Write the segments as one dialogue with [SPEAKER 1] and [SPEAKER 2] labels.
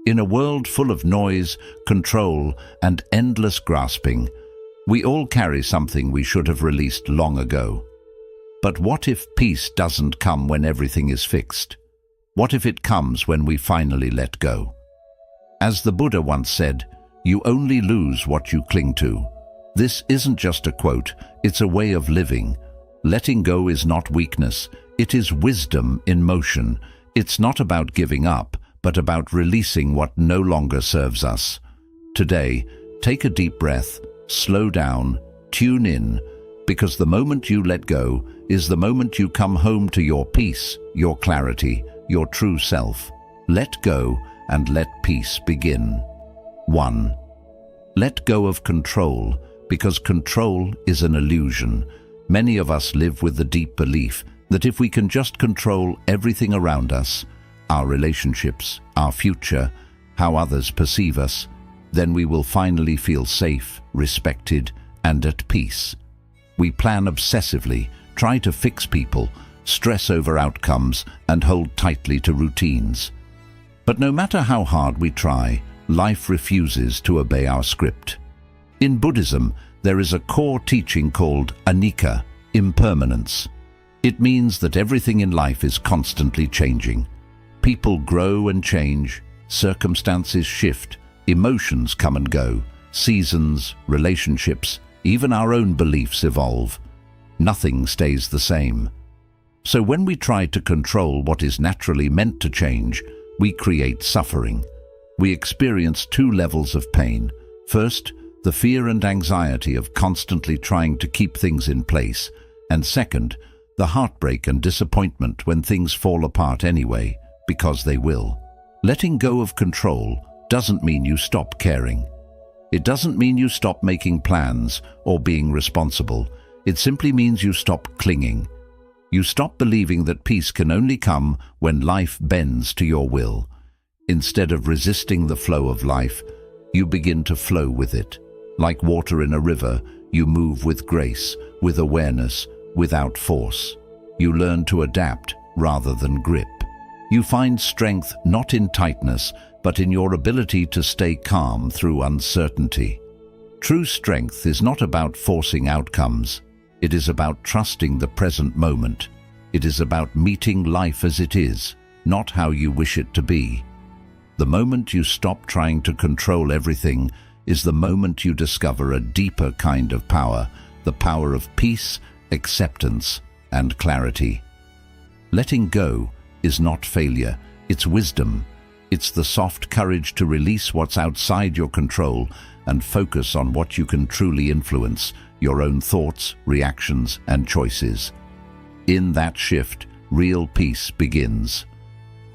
[SPEAKER 1] In a world full of noise, control, and endless grasping, we all carry something we should have released long ago. But what if peace doesn't come when everything is fixed? What if it comes when we finally let go? As the Buddha once said, "You only lose what you cling to." This isn't just a quote, it's a way of living. Letting go is not weakness, it is wisdom in motion. It's not about giving up, but about releasing what no longer serves us. Today, take a deep breath, slow down, tune in, because the moment you let go is the moment you come home to your peace, your clarity, your true self. Let go and let peace begin. 1. Let go of control, because control is an illusion. Many of us live with the deep belief that if we can just control everything around us, our relationships, our future, how others perceive us, then we will finally feel safe, respected, and at peace. We plan obsessively, try to fix people, stress over outcomes, and hold tightly to routines. But no matter how hard we try, life refuses to obey our script. In Buddhism, there is a core teaching called anicca, impermanence. It means that everything in life is constantly changing. People grow and change, circumstances shift, emotions come and go, seasons, relationships, even our own beliefs evolve. Nothing stays the same. So when we try to control what is naturally meant to change, we create suffering. We experience two levels of pain. First, the fear and anxiety of constantly trying to keep things in place, and second, the heartbreak and disappointment when things fall apart anyway, because they will. Letting go of control doesn't mean you stop caring. It doesn't mean you stop making plans or being responsible. It simply means you stop clinging. You stop believing that peace can only come when life bends to your will. Instead of resisting the flow of life, you begin to flow with it. Like water in a river, you move with grace, with awareness, without force. You learn to adapt rather than grip. You find strength not in tightness, but in your ability to stay calm through uncertainty. True strength is not about forcing outcomes. It is about trusting the present moment. It is about meeting life as it is, not how you wish it to be. The moment you stop trying to control everything is the moment you discover a deeper kind of power, the power of peace, acceptance, and clarity. Letting go is not failure, it's wisdom. It's the soft courage to release what's outside your control and focus on what you can truly influence, your own thoughts, reactions, and choices. In that shift, real peace begins.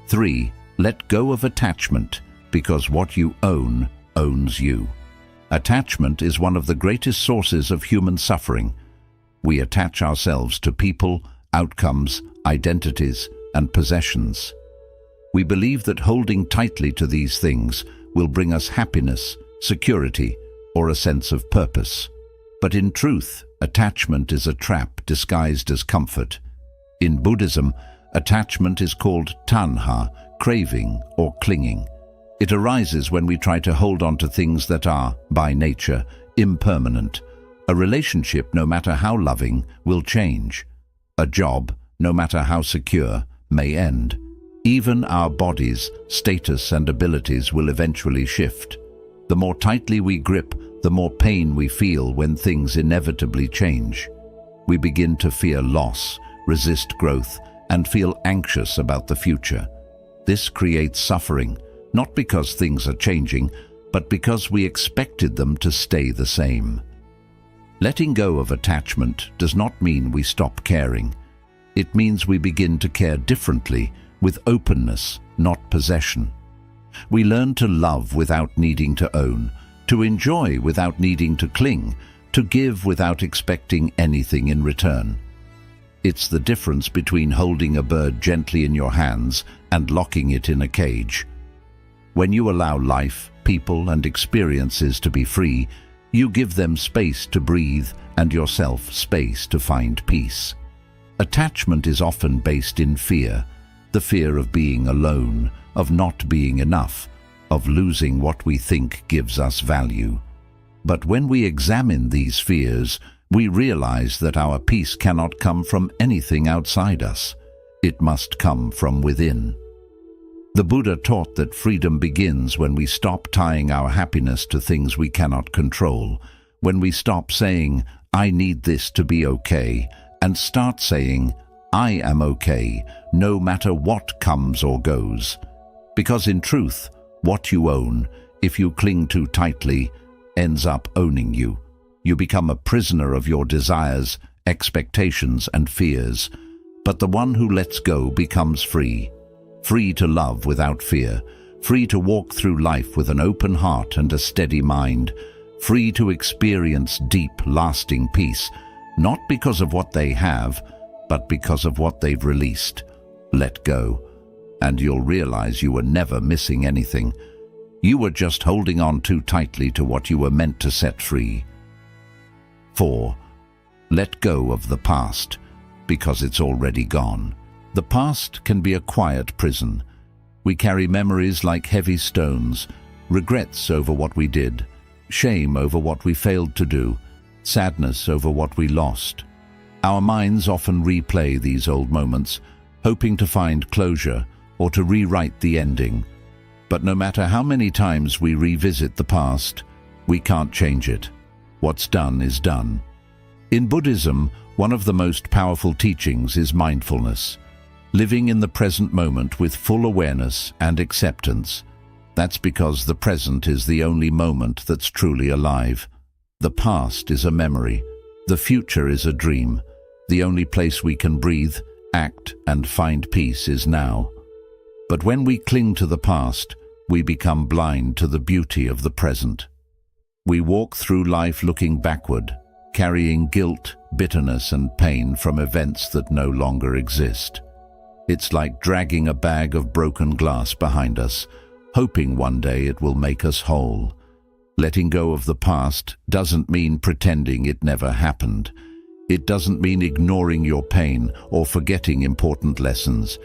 [SPEAKER 1] 3. Let go of attachment, because what you own owns you. Attachment is one of the greatest sources of human suffering. We attach ourselves to people, outcomes, identities, and possessions. We believe that holding tightly to these things will bring us happiness, security, or a sense of purpose. But in truth, attachment is a trap disguised as comfort. In Buddhism, attachment is called tanha, craving or clinging. It arises when we try to hold on to things that are, by nature, impermanent. A relationship, no matter how loving, will change. A job, no matter how secure, may end. Even our bodies, status, and abilities will eventually shift. The more tightly we grip, the more pain we feel when things inevitably change. We begin to fear loss, resist growth, and feel anxious about the future. This creates suffering, not because things are changing, but because we expected them to stay the same. Letting go of attachment does not mean we stop caring. It means we begin to care differently, with openness, not possession. We learn to love without needing to own, to enjoy without needing to cling, to give without expecting anything in return. It's the difference between holding a bird gently in your hands and locking it in a cage. When you allow life, people, and experiences to be free, you give them space to breathe and yourself space to find peace. Attachment is often based in fear, the fear of being alone, of not being enough, of losing what we think gives us value. But when we examine these fears, we realize that our peace cannot come from anything outside us. It must come from within. The Buddha taught that freedom begins when we stop tying our happiness to things we cannot control, when we stop saying, "I need this to be okay," and start saying, "I am okay, no matter what comes or goes." Because in truth, what you own, if you cling too tightly, ends up owning you. You become a prisoner of your desires, expectations, and fears. But the one who lets go becomes free. Free to love without fear. Free to walk through life with an open heart and a steady mind. Free to experience deep, lasting peace, not because of what they have, but because of what they've released. Let go, and you'll realize you were never missing anything. You were just holding on too tightly to what you were meant to set free. 4. Let go of the past, because it's already gone. The past can be a quiet prison. We carry memories like heavy stones, regrets over what we did, shame over what we failed to do, sadness over what we lost. Our minds often replay these old moments, hoping to find closure or to rewrite the ending. But no matter how many times we revisit the past, we can't change it. What's done is done. In Buddhism, one of the most powerful teachings is mindfulness, living in the present moment with full awareness and acceptance. That's because the present is the only moment that's truly alive. The past is a memory. The future is a dream. The only place we can breathe, act, and find peace is now. But when we cling to the past, we become blind to the beauty of the present. We walk through life looking backward, carrying guilt, bitterness, and pain from events that no longer exist. It's like dragging a bag of broken glass behind us, hoping one day it will make us whole. Letting go of the past doesn't mean pretending it never happened. It doesn't mean ignoring your pain or forgetting important lessons.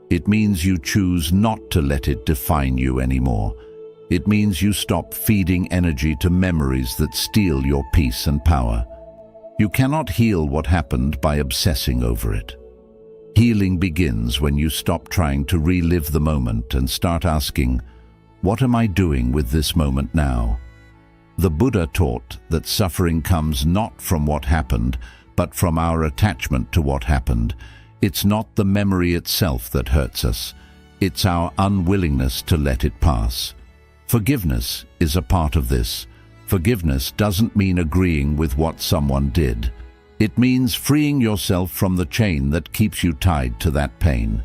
[SPEAKER 1] It means you choose not to let it define you anymore. It means you stop feeding energy to memories that steal your peace and power. You cannot heal what happened by obsessing over it. Healing begins when you stop trying to relive the moment and start asking, "What am I doing with this moment now?" The Buddha taught that suffering comes not from what happened, but from our attachment to what happened. It's not the memory itself that hurts us. It's our unwillingness to let it pass. Forgiveness is a part of this. Forgiveness doesn't mean agreeing with what someone did. It means freeing yourself from the chain that keeps you tied to that pain.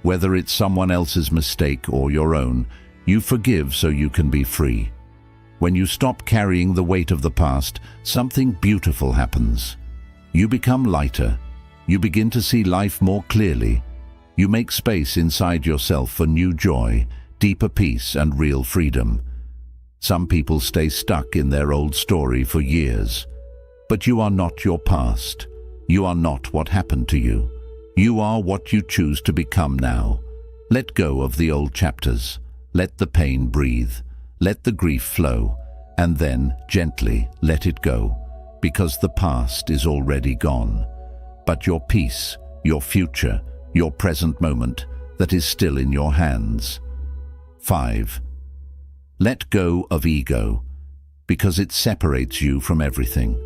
[SPEAKER 1] Whether it's someone else's mistake or your own, you forgive so you can be free. When you stop carrying the weight of the past, something beautiful happens. You become lighter. You begin to see life more clearly. You make space inside yourself for new joy, deeper peace, and real freedom. Some people stay stuck in their old story for years. But you are not your past. You are not what happened to you. You are what you choose to become now. Let go of the old chapters. Let the pain breathe. Let the grief flow. And then, gently, let it go. Because the past is already gone. But your peace, your future, your present moment, that is still in your hands. 5. Let go of ego, because it separates you from everything.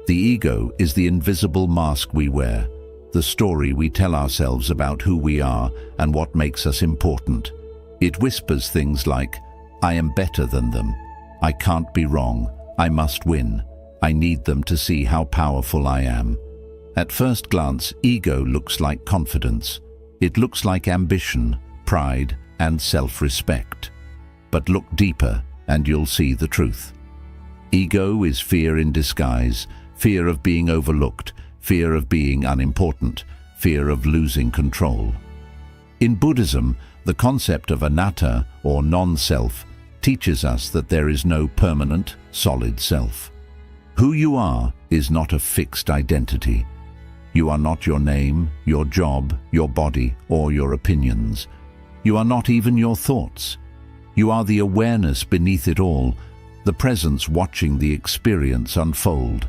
[SPEAKER 1] The ego is the invisible mask we wear, the story we tell ourselves about who we are and what makes us important. It whispers things like, "I am better than them. I can't be wrong. I must win. I need them to see how powerful I am." At first glance, ego looks like confidence. It looks like ambition, pride, and self-respect. But look deeper and you'll see the truth. Ego is fear in disguise, fear of being overlooked, fear of being unimportant, fear of losing control. In Buddhism, the concept of anatta, or non-self, teaches us that there is no permanent, solid self. Who you are is not a fixed identity. You are not your name, your job, your body, or your opinions. You are not even your thoughts. You are the awareness beneath it all, the presence watching the experience unfold.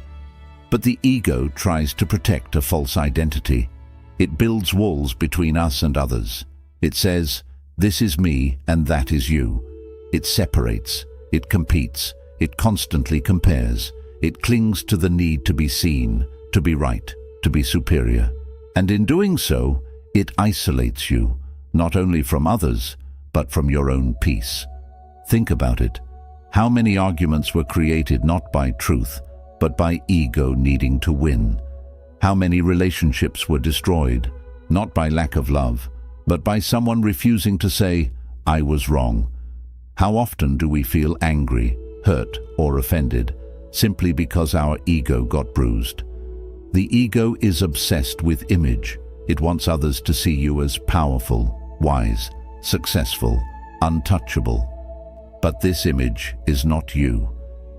[SPEAKER 1] But the ego tries to protect a false identity. It builds walls between us and others. It says, "This is me and that is you." It separates, it competes, it constantly compares. It clings to the need to be seen, to be right, to be superior. And in doing so, it isolates you, not only from others, but from your own peace. Think about it. How many arguments were created not by truth, but by ego needing to win? How many relationships were destroyed, not by lack of love, but by someone refusing to say, "I was wrong"? How often do we feel angry, hurt, or offended, simply because our ego got bruised? The ego is obsessed with image. It wants others to see you as powerful, wise, successful, untouchable. But this image is not you.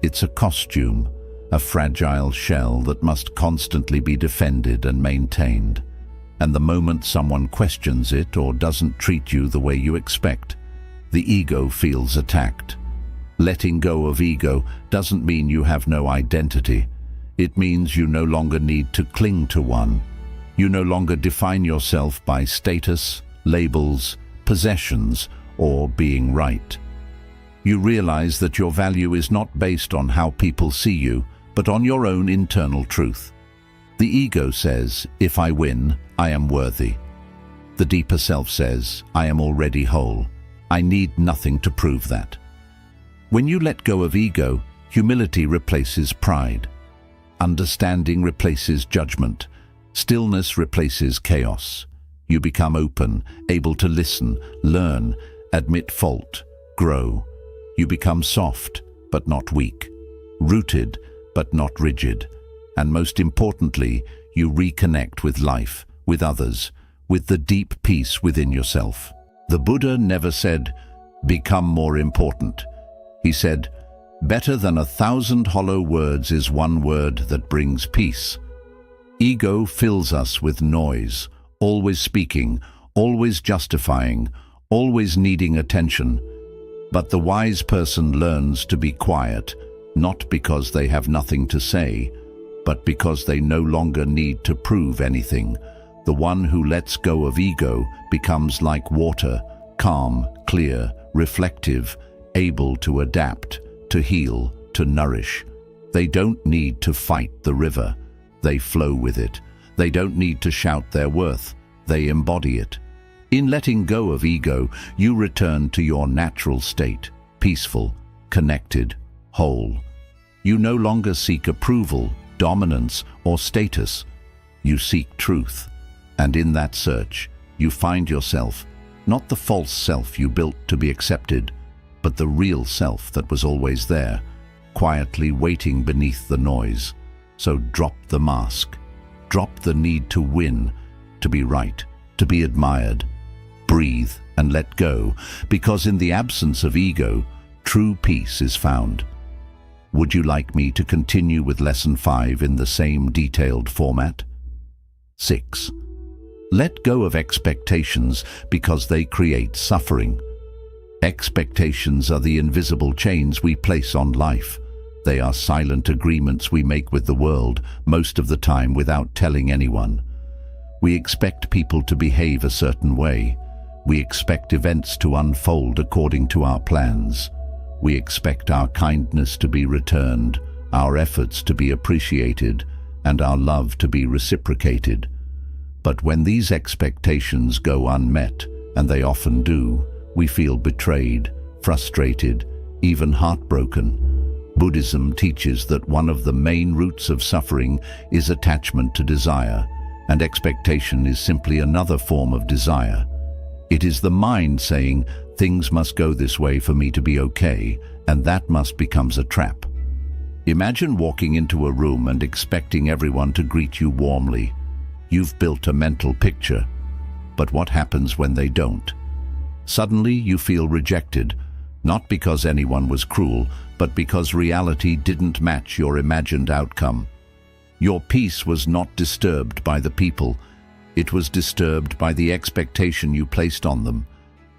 [SPEAKER 1] It's a costume, a fragile shell that must constantly be defended and maintained. And the moment someone questions it or doesn't treat you the way you expect, the ego feels attacked. Letting go of ego doesn't mean you have no identity. It means you no longer need to cling to one. You no longer define yourself by status, labels, possessions, or being right. You realize that your value is not based on how people see you, but on your own internal truth. The ego says, "If I win, I am worthy." The deeper self says, "I am already whole. I need nothing to prove that." When you let go of ego, humility replaces pride. Understanding replaces judgment. Stillness replaces chaos. You become open, able to listen, learn, admit fault, grow. You become soft, but not weak, rooted, but not rigid. And most importantly, you reconnect with life, with others, with the deep peace within yourself. The Buddha never said, "Become more important." He said, "Better than 1,000 hollow words is one word that brings peace." Ego fills us with noise, always speaking, always justifying, always needing attention. But the wise person learns to be quiet, not because they have nothing to say, but because they no longer need to prove anything. The one who lets go of ego becomes like water, calm, clear, reflective, able to adapt, to heal, to nourish. They don't need to fight the river. They flow with it. They don't need to shout their worth. They embody it. In letting go of ego, you return to your natural state, peaceful, connected, whole. You no longer seek approval, dominance, or status. You seek truth. And in that search, you find yourself, not the false self you built to be accepted, but the real self that was always there, quietly waiting beneath the noise. So drop the mask. Drop the need to win, to be right, to be admired. Breathe and let go, because in the absence of ego, true peace is found. Would you like me to continue with Lesson 5 in the same detailed format? 6. Let go of expectations because they create suffering. Expectations are the invisible chains we place on life. They are silent agreements we make with the world, most of the time without telling anyone. We expect people to behave a certain way. We expect events to unfold according to our plans. We expect our kindness to be returned, our efforts to be appreciated, and our love to be reciprocated. But when these expectations go unmet, and they often do, we feel betrayed, frustrated, even heartbroken. Buddhism teaches that one of the main roots of suffering is attachment to desire, and expectation is simply another form of desire. It is the mind saying, "Things must go this way for me to be okay," and that must becomes a trap. Imagine walking into a room and expecting everyone to greet you warmly. You've built a mental picture. But what happens when they don't? Suddenly you feel rejected, not because anyone was cruel, but because reality didn't match your imagined outcome. Your peace was not disturbed by the people. It was disturbed by the expectation you placed on them.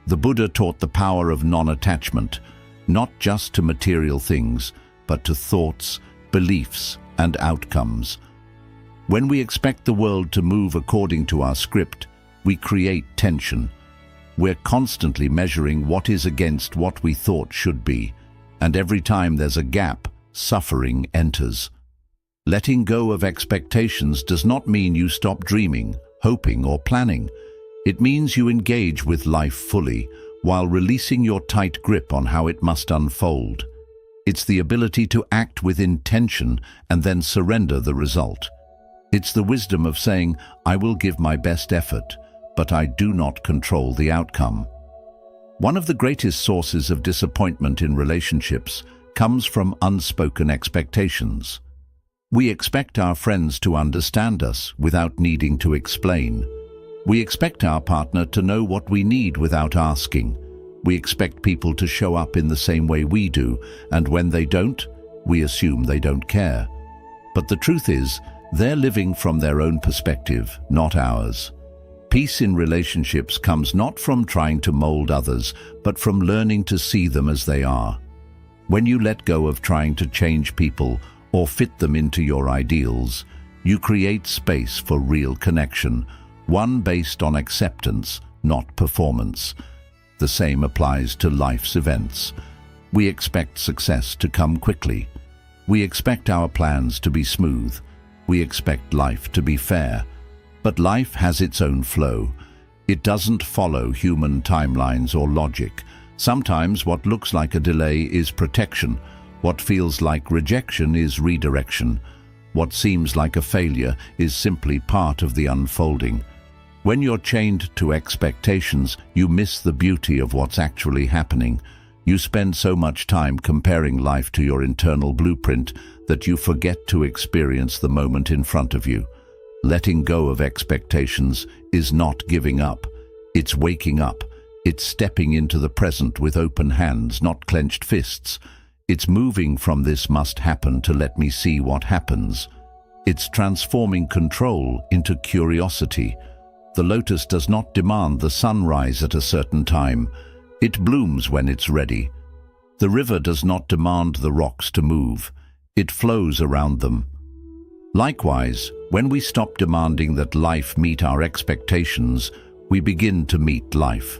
[SPEAKER 1] The Buddha taught the power of non-attachment, not just to material things, but to thoughts, beliefs, and outcomes. When we expect the world to move according to our script, we create tension. We're constantly measuring what is against what we thought should be, and every time there's a gap, suffering enters. Letting go of expectations does not mean you stop dreaming, hoping, or planning. It means you engage with life fully, while releasing your tight grip on how it must unfold. It's the ability to act with intention and then surrender the result. It's the wisdom of saying, I will give my best effort, but I do not control the outcome. One of the greatest sources of disappointment in relationships comes from unspoken expectations. We expect our friends to understand us without needing to explain. We expect our partner to know what we need without asking. We expect people to show up in the same way we do, and when they don't, we assume they don't care. But the truth is, they're living from their own perspective, not ours. Peace in relationships comes not from trying to mold others, but from learning to see them as they are. When you let go of trying to change people or fit them into your ideals, you create space for real connection, one based on acceptance, not performance. The same applies to life's events. We expect success to come quickly. We expect our plans to be smooth. We expect life to be fair. But life has its own flow. It doesn't follow human timelines or logic. Sometimes what looks like a delay is protection. What feels like rejection is redirection. What seems like a failure is simply part of the unfolding. When you're chained to expectations, you miss the beauty of what's actually happening. You spend so much time comparing life to your internal blueprint that you forget to experience the moment in front of you. Letting go of expectations is not giving up. It's waking up. It's stepping into the present with open hands, not clenched fists. It's moving from this must happen to let me see what happens. It's transforming control into curiosity. The lotus does not demand the sunrise at a certain time. It blooms when it's ready. The river does not demand the rocks to move. It flows around them. Likewise, when we stop demanding that life meet our expectations, we begin to meet life.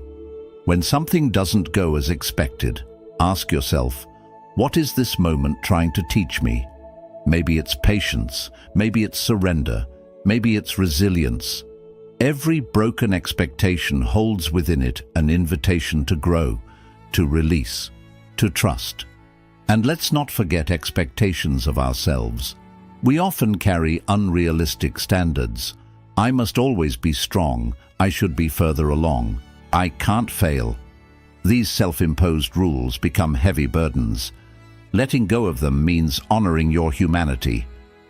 [SPEAKER 1] When something doesn't go as expected, ask yourself, what is this moment trying to teach me? Maybe it's patience, maybe it's surrender, maybe it's resilience. Every broken expectation holds within it an invitation to grow, to release, to trust. And let's not forget expectations of ourselves. We often carry unrealistic standards. I must always be strong. I should be further along. I can't fail. These self-imposed rules become heavy burdens. Letting go of them means honoring your humanity.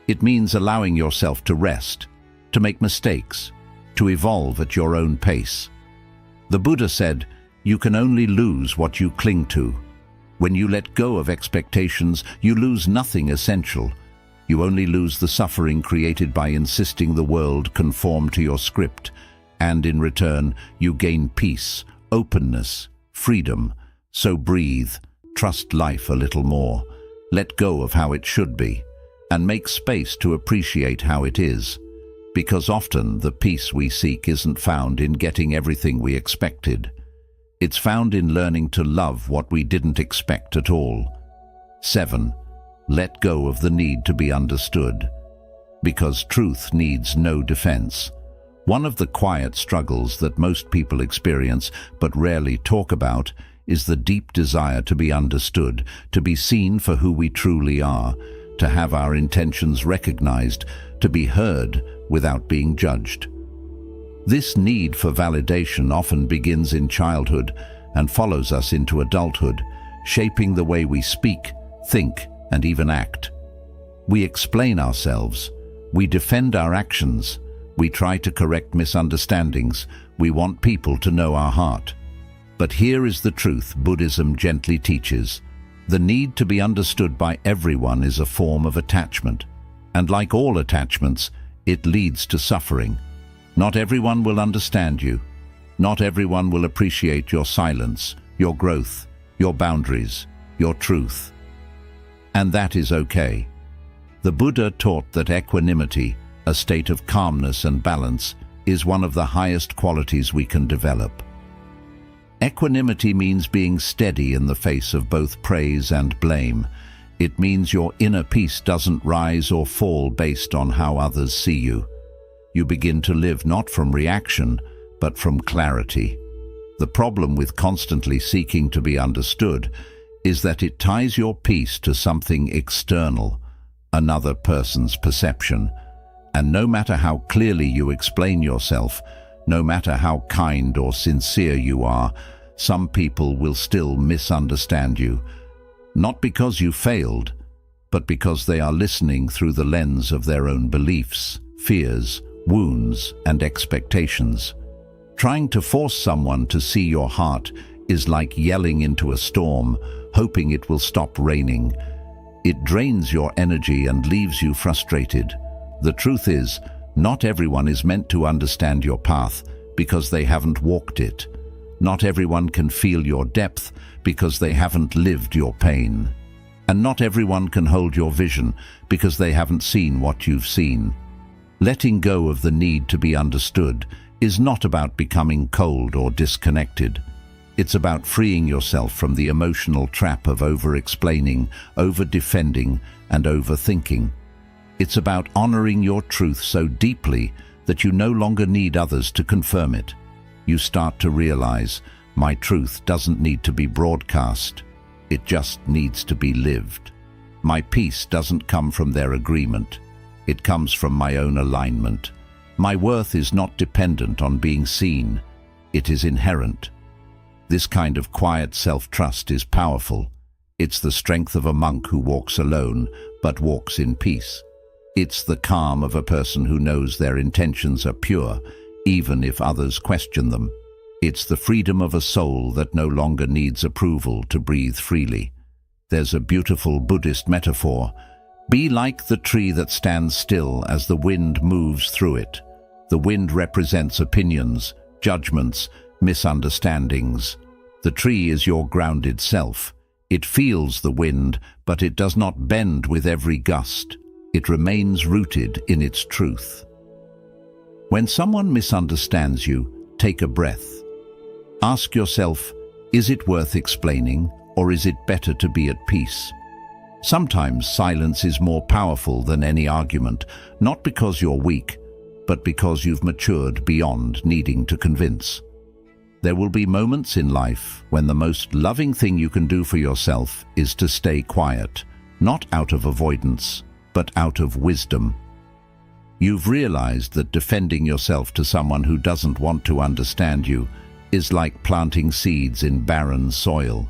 [SPEAKER 1] It means allowing yourself to rest, to make mistakes, to evolve at your own pace. The Buddha said, you can only lose what you cling to. When you let go of expectations, you lose nothing essential. You only lose the suffering created by insisting the world conform to your script, and in return, you gain peace, openness, freedom. So breathe, trust life a little more, let go of how it should be, and make space to appreciate how it is. Because often the peace we seek isn't found in getting everything we expected. It's found in learning to love what we didn't expect at all. 7. Let go of the need to be understood. Because truth needs no defense. One of the quiet struggles that most people experience but rarely talk about is the deep desire to be understood, to be seen for who we truly are, to have our intentions recognized, to be heard without being judged. This need for validation often begins in childhood and follows us into adulthood, shaping the way we speak, think, and even act. We explain ourselves. We defend our actions. We try to correct misunderstandings. We want people to know our heart. But here is the truth Buddhism gently teaches. The need to be understood by everyone is a form of attachment. And like all attachments, it leads to suffering. Not everyone will understand you. Not everyone will appreciate your silence, your growth, your boundaries, your truth. And that is okay. The Buddha taught that equanimity, a state of calmness and balance, is one of the highest qualities we can develop. Equanimity means being steady in the face of both praise and blame. It means your inner peace doesn't rise or fall based on how others see you. You begin to live not from reaction, but from clarity. The problem with constantly seeking to be understood is that it ties your peace to something external, another person's perception. And no matter how clearly you explain yourself, no matter how kind or sincere you are, some people will still misunderstand you. Not because you failed, but because they are listening through the lens of their own beliefs, fears, wounds, and expectations. Trying to force someone to see your heart is like yelling into a storm, hoping it will stop raining. It drains your energy and leaves you frustrated. The truth is, not everyone is meant to understand your path because they haven't walked it. Not everyone can feel your depth because they haven't lived your pain. And not everyone can hold your vision because they haven't seen what you've seen. Letting go of the need to be understood is not about becoming cold or disconnected. It's about freeing yourself from the emotional trap of over-explaining, over-defending, and overthinking. It's about honoring your truth so deeply that you no longer need others to confirm it. You start to realize, my truth doesn't need to be broadcast. It just needs to be lived. My peace doesn't come from their agreement. It comes from my own alignment. My worth is not dependent on being seen. It is inherent. This kind of quiet self-trust is powerful. It's the strength of a monk who walks alone, but walks in peace. It's the calm of a person who knows their intentions are pure, even if others question them. It's the freedom of a soul that no longer needs approval to breathe freely. There's a beautiful Buddhist metaphor. Be like the tree that stands still as the wind moves through it. The wind represents opinions, judgments, misunderstandings. The tree is your grounded self. It feels the wind, but it does not bend with every gust. It remains rooted in its truth. When someone misunderstands you, take a breath. Ask yourself, is it worth explaining, or is it better to be at peace? Sometimes silence is more powerful than any argument, not because you're weak, but because you've matured beyond needing to convince. There will be moments in life when the most loving thing you can do for yourself is to stay quiet, not out of avoidance, but out of wisdom. You've realized that defending yourself to someone who doesn't want to understand you is like planting seeds in barren soil.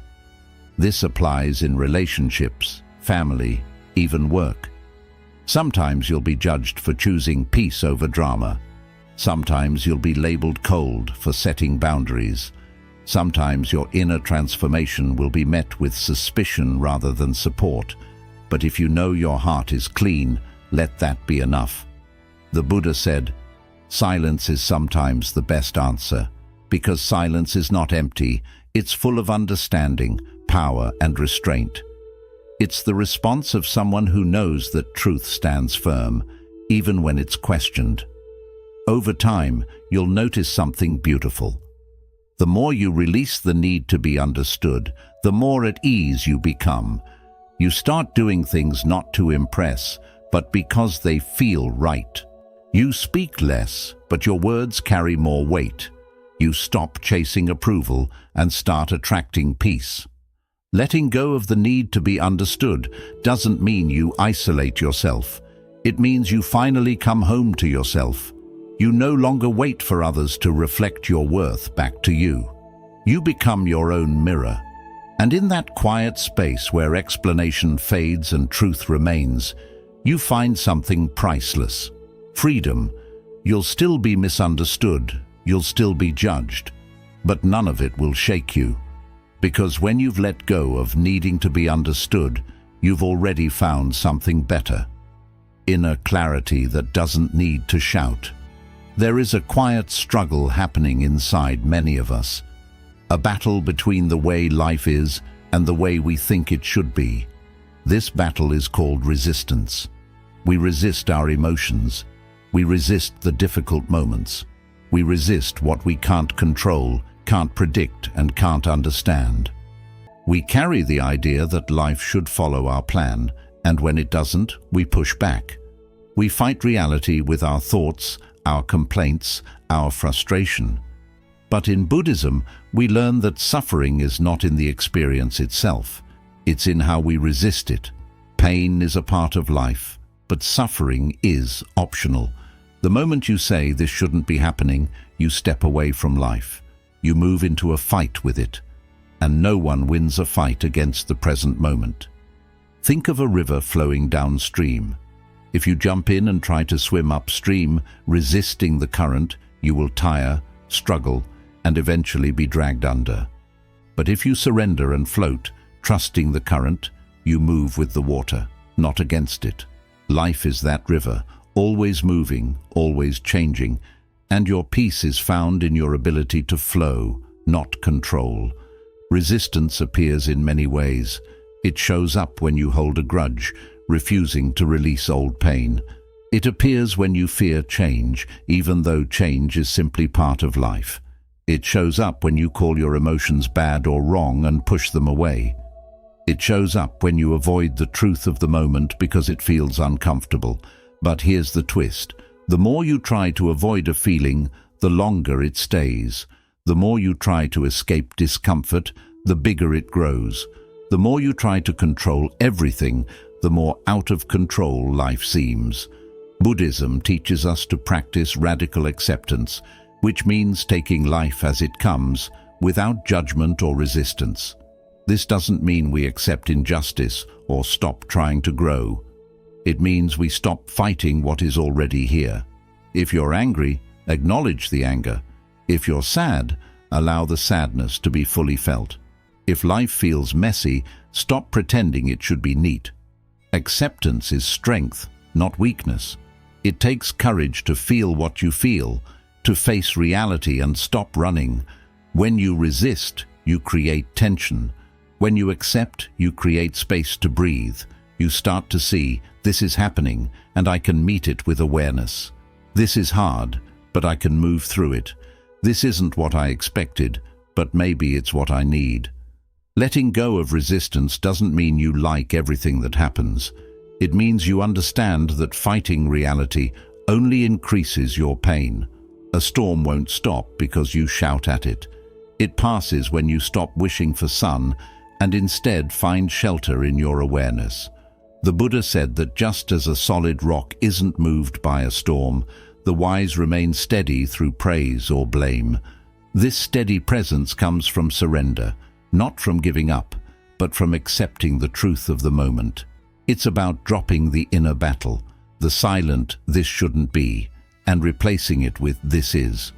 [SPEAKER 1] This applies in relationships, family, even work. Sometimes you'll be judged for choosing peace over drama. Sometimes you'll be labeled cold for setting boundaries. Sometimes your inner transformation will be met with suspicion rather than support. But if you know your heart is clean, let that be enough. The Buddha said, silence is sometimes the best answer, because silence is not empty, it's full of understanding, power, and restraint. It's the response of someone who knows that truth stands firm, even when it's questioned. Over time, you'll notice something beautiful. The more you release the need to be understood, the more at ease you become. You start doing things not to impress, but because they feel right. You speak less, but your words carry more weight. You stop chasing approval and start attracting peace. Letting go of the need to be understood doesn't mean you isolate yourself. It means you finally come home to yourself. You no longer wait for others to reflect your worth back to you. You become your own mirror. And in that quiet space where explanation fades and truth remains, you find something priceless. Freedom. You'll still be misunderstood. You'll still be judged. But none of it will shake you. Because when you've let go of needing to be understood, you've already found something better. Inner clarity that doesn't need to shout. There is a quiet struggle happening inside many of us, a battle between the way life is and the way we think it should be. This battle is called resistance. We resist our emotions. We resist the difficult moments. We resist what we can't control, can't predict, and can't understand. We carry the idea that life should follow our plan, and when it doesn't, we push back. We fight reality with our thoughts, our complaints, our frustration. But in Buddhism, we learn that suffering is not in the experience itself. It's in how we resist it. Pain is a part of life, but suffering is optional. The moment you say this shouldn't be happening, you step away from life. You move into a fight with it. And no one wins a fight against the present moment. Think of a river flowing downstream. If you jump in and try to swim upstream, resisting the current, you will tire, struggle, and eventually be dragged under. But if you surrender and float, trusting the current, you move with the water, not against it. Life is that river, always moving, always changing, and your peace is found in your ability to flow, not control. Resistance appears in many ways. It shows up when you hold a grudge, refusing to release old pain. It appears when you fear change, even though change is simply part of life. It shows up when you call your emotions bad or wrong and push them away. It shows up when you avoid the truth of the moment because it feels uncomfortable. But here's the twist. The more you try to avoid a feeling, the longer it stays. The more you try to escape discomfort, the bigger it grows. The more you try to control everything, the more out of control life seems. Buddhism teaches us to practice radical acceptance, which means taking life as it comes, without judgment or resistance. This doesn't mean we accept injustice or stop trying to grow. It means we stop fighting what is already here. If you're angry, acknowledge the anger. If you're sad, allow the sadness to be fully felt. If life feels messy, stop pretending it should be neat. Acceptance is strength, not weakness. It takes courage to feel what you feel, to face reality and stop running. When you resist, you create tension. When you accept, you create space to breathe. You start to see, this is happening, and I can meet it with awareness. This is hard, but I can move through it. This isn't what I expected, but maybe it's what I need. Letting go of resistance doesn't mean you like everything that happens. It means you understand that fighting reality only increases your pain. A storm won't stop because you shout at it. It passes when you stop wishing for sun and instead find shelter in your awareness. The Buddha said that just as a solid rock isn't moved by a storm, the wise remain steady through praise or blame. This steady presence comes from surrender, not from giving up, but from accepting the truth of the moment. It's about dropping the inner battle, the silent "this shouldn't be," and replacing it with "this is."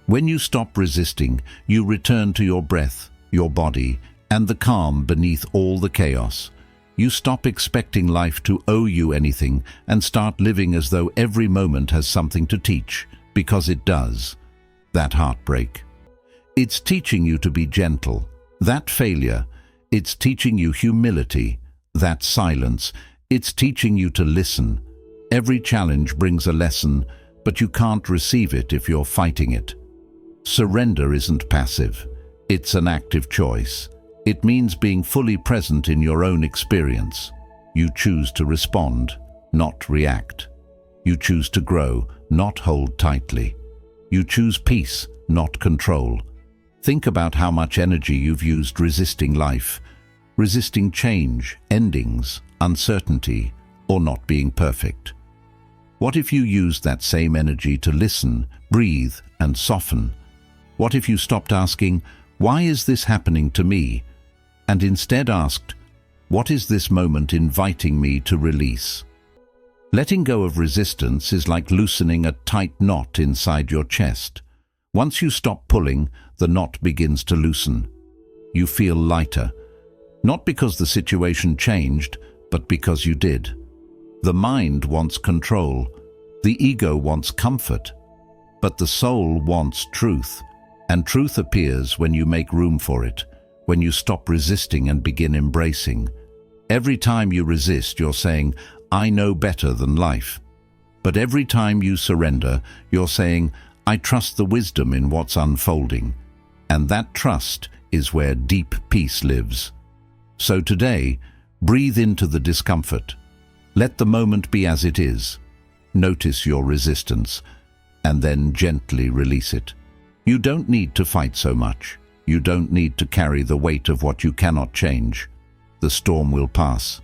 [SPEAKER 1] When you stop resisting, you return to your breath, your body, and the calm beneath all the chaos. You stop expecting life to owe you anything and start living as though every moment has something to teach, because it does. That heartbreak. It's teaching you to be gentle. That failure, it's teaching you humility. That silence, it's teaching you to listen. Every challenge brings a lesson, but you can't receive it if you're fighting it. Surrender isn't passive. It's an active choice. It means being fully present in your own experience. You choose to respond, not react. You choose to grow, not hold tightly. You choose peace, not control. Think about how much energy you've used resisting life, resisting change, endings, uncertainty, or not being perfect. What if you used that same energy to listen, breathe, and soften? What if you stopped asking, "Why is this happening to me?" and instead asked, "What is this moment inviting me to release?" Letting go of resistance is like loosening a tight knot inside your chest. Once you stop pulling, the knot begins to loosen. You feel lighter, not because the situation changed, but because you did. The mind wants control. The ego wants comfort. But the soul wants truth, and truth appears when you make room for it, when you stop resisting and begin embracing. Every time you resist, you're saying, "I know better than life." But every time you surrender, you're saying, "I trust the wisdom in what's unfolding." And that trust is where deep peace lives. So today, breathe into the discomfort. Let the moment be as it is. Notice your resistance, and then gently release it. You don't need to fight so much. You don't need to carry the weight of what you cannot change. The storm will pass.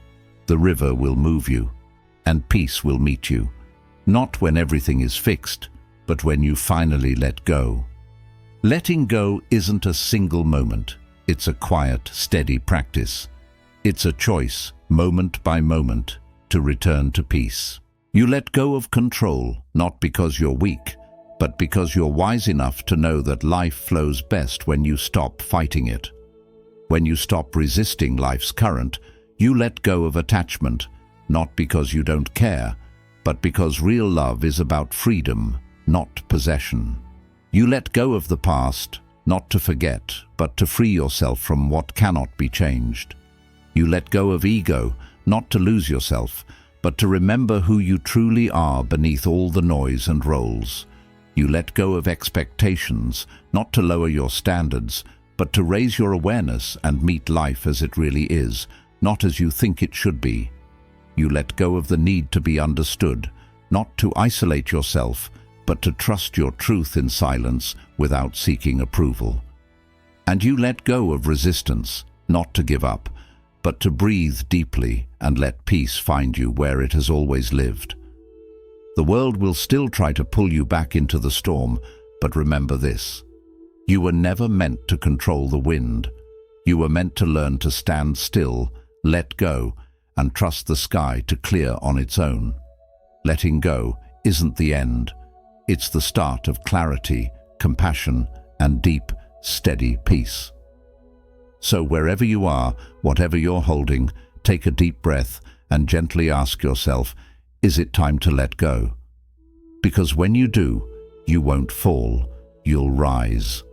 [SPEAKER 1] The river will move you. And peace will meet you. Not when everything is fixed, but when you finally let go. Letting go isn't a single moment. It's a quiet, steady practice. It's a choice, moment by moment, to return to peace. You let go of control, not because you're weak, but because you're wise enough to know that life flows best when you stop fighting it. When you stop resisting life's current, you let go of attachment, not because you don't care, but because real love is about freedom, not possession. You let go of the past, not to forget, but to free yourself from what cannot be changed. You let go of ego, not to lose yourself, but to remember who you truly are beneath all the noise and roles. You let go of expectations, not to lower your standards, but to raise your awareness and meet life as it really is, not as you think it should be. You let go of the need to be understood, not to isolate yourself, but to trust your truth in silence without seeking approval. And you let go of resistance, not to give up, but to breathe deeply and let peace find you where it has always lived. The world will still try to pull you back into the storm, but remember this: you were never meant to control the wind. You were meant to learn to stand still, let go, and trust the sky to clear on its own. Letting go isn't the end. It's the start of clarity, compassion, and deep, steady peace. So wherever you are, whatever you're holding, take a deep breath and gently ask yourself, is it time to let go? Because when you do, you won't fall, you'll rise.